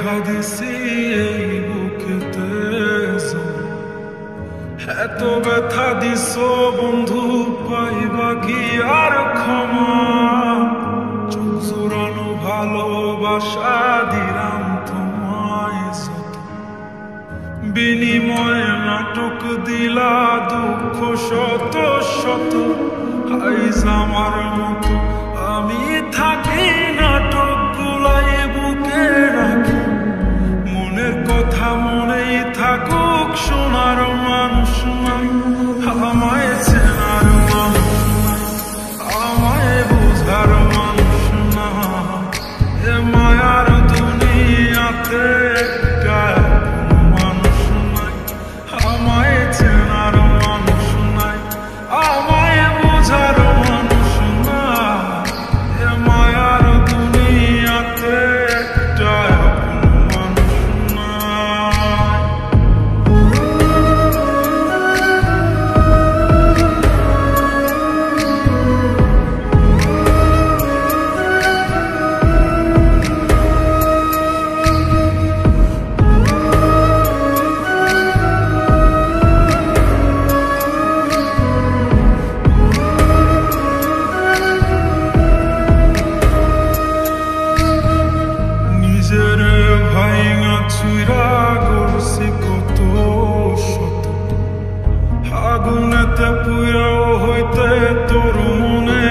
দেখা দিছি এই বুকেতে, এত ব্যথা দিস বন্ধু পাইবা কি আর ক্ষমা? চোখ জোড়ানো ভালোবাসা দিলাম তোমায় যত, বিনিময়ে নাটক দিলা দুঃখ শত শত। আইজ আমার মতো আমি থাকি নাটক গুলাই বুকে রাখি, মনের কথা মনেই থাকুক, শোনার মানুষ নাই, আমায় চেনার মানুষ নাই, আমায় বোঝার মানুষ না। এ মায়ার দুনিয়াতে একটা মানুষ নাই, আমায় চেনার মানুষ নাই, আমায় বোঝার মানুষ না। এ মায়ার দুনিয়াতে একটা মানুষ নাই। নিজের ভাইঙা চুইরা করছি কত শত, আগুনেতে পুইরাও হইতে তোর মনে